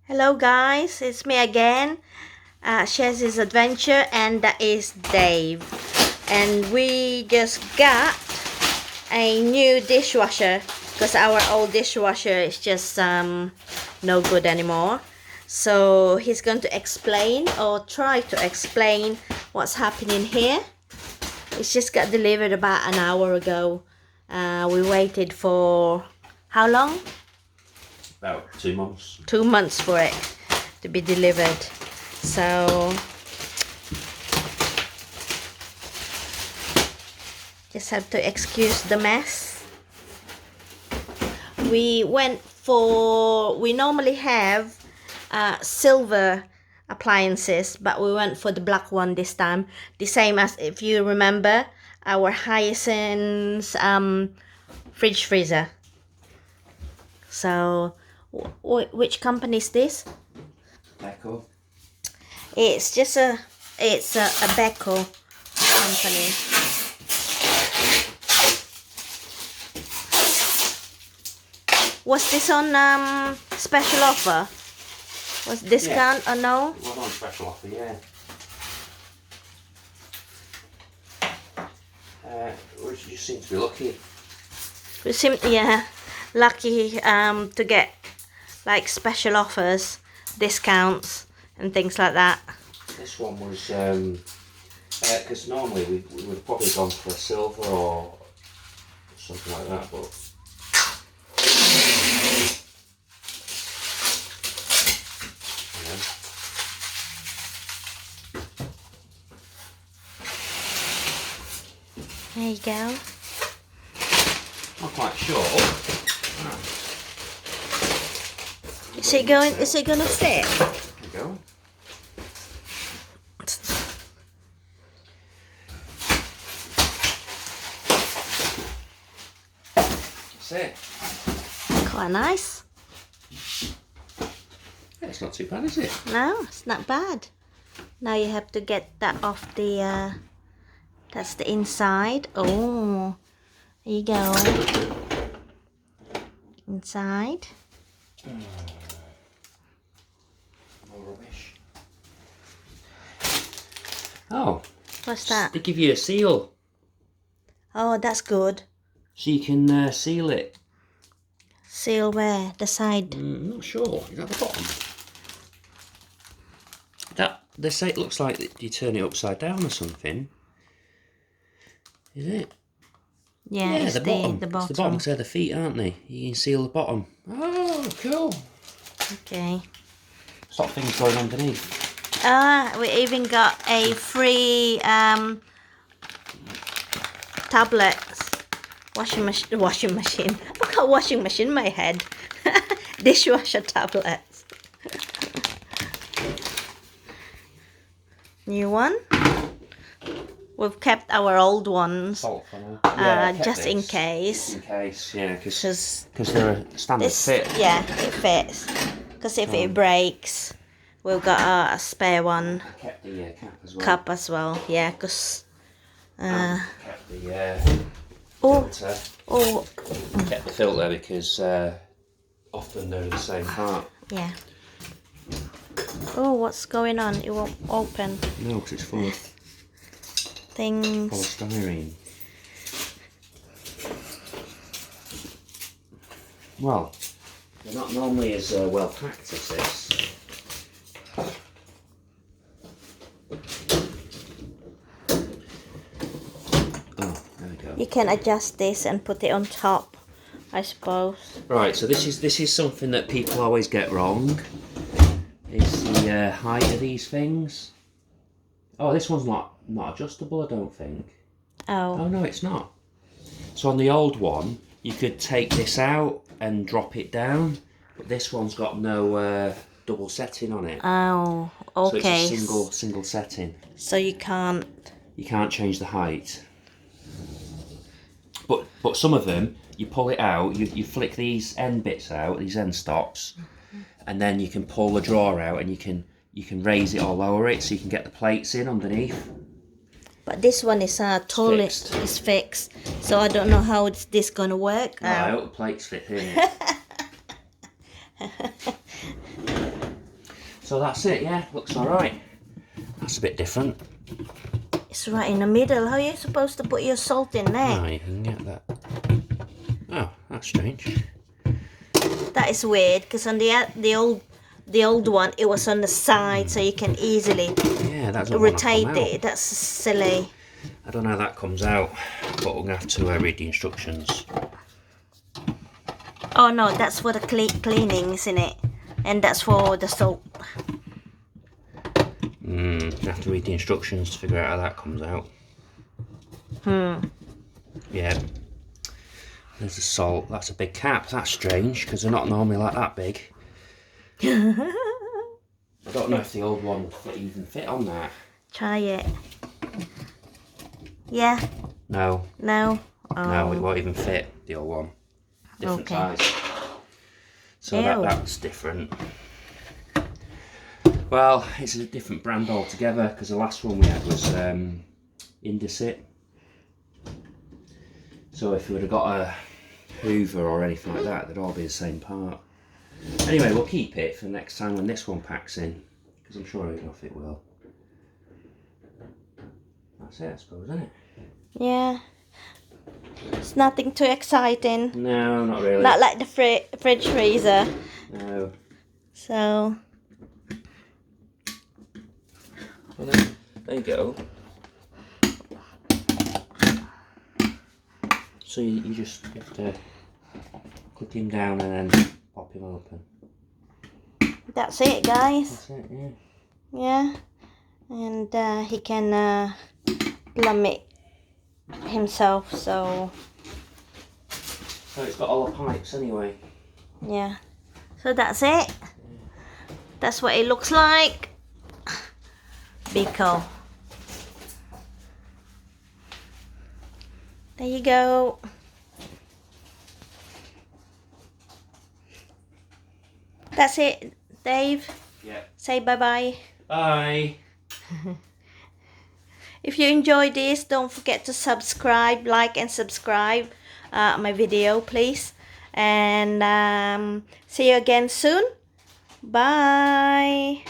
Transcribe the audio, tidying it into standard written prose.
Hello guys, it's me again, Shazzy's Adventure, and that is Dave. And we just got a new dishwasher because our old dishwasher is just no good anymore. So he's going to explain or try to explain what's happening here. It's just got delivered about an hour ago. We waited for how long? About 2 months. 2 months for it to be delivered. So just have to excuse the mess. We normally have silver appliances, but we went for the black one this time. The same as, if you remember, our Hyacinth's fridge freezer. So which company is this? Beko. It's a Beko company. Was this on special offer? Was discount or no? It was on special offer, yeah. We just seem to be lucky. We seem, lucky to get like special offers, discounts and things like that. This one was because normally we would have probably gone for a silver or something like that, but There you go. not quite sure. Is it gonna fit? There you go. That's it. Quite nice. Yeah, it's not too bad, is it? No, it's not bad. Now you have to get that off the that's the inside. Oh, there you go. Inside. More rubbish. Oh, What's that? they give you a seal, Oh, that's good. so you can seal it. Seal where? The side. I'm not sure. Is that the bottom? They say it looks like you turn it upside down or something. Is it? Yeah, it's the bottom. the It's bottom. the bottom, because they're the feet, aren't they? You can seal the bottom. Oh, cool. Okay. Stop things going underneath. We even got a free tablets. Washing machine. I've got washing machine in my head. Dishwasher tablets. New one. We've kept our old ones Salt funnel. just in case. In case, yeah, because Because they're a standard fit. yeah, it fits. Because if it breaks, we've got a spare one. I kept the cap as well. Cup as well. Yeah, because Kept the oh, filter. oh, Kept the filter because often they're the same part. yeah. Oh, what's going on? It won't open. No, because it's full of Things. polystyrene. Well, they're not normally as well packed as this. Oh, there we go. You can adjust this and put it on top, I suppose. Right, so this is something that people always get wrong. Is the height of these things. Oh, this one's not adjustable, I don't think. Oh. Oh no, it's not. So on the old one, you could take this out and drop it down, but this one's got no double setting on it. Oh, okay. So it's a single setting. So you can't. You can't change the height. But some of them, you pull it out, you flick these end bits out, these end stops, and then you can pull the drawer out and you can raise it or lower it so you can get the plates in underneath. But this one is totally fixed. is fixed. So I don't know how this gonna work. I hope the plates fit in. So that's it, yeah, looks alright. That's a bit different. It's right in the middle. How are you supposed to put your salt in there? Oh, you can get that. Oh, that's strange. That is weird, because on the old one, it was on the side, so you can easily Yeah, that's rotate it. That's silly. I don't know how that comes out, but we're going to have to read the instructions. Oh no, that's for the cleaning, isn't it? And that's for the salt. You have to read the instructions to figure out how that comes out. Yeah. There's the salt. That's a big cap. That's strange, because they're not normally like that big. I don't know if the old one would even fit on that. Try it. Yeah? No. No? Oh. No, it won't even fit, the old one. Different size. So Ew. that's different. Well, it's a different brand altogether, because the last one we had was Indesit. So if we would have got a Hoover or anything like that, they'd all be the same part. Anyway, we'll keep it for next time when this one packs in, because I'm sure enough it will. That's it, I suppose, isn't it? Yeah. It's nothing too exciting. No, not really. Not like the fridge freezer. No. So. Well, there you go. So you just have to click him down and then pop him open. That's it, guys. That's it, yeah. Yeah. And he can plumb it himself, so. So it's got all the pipes anyway. Yeah. So that's it. That's what it looks like. Beko. There you go. That's it, Dave. Yeah. Say bye-bye. Bye. If you enjoyed this, don't forget to subscribe, like and subscribe my video, please. And see you again soon. Bye.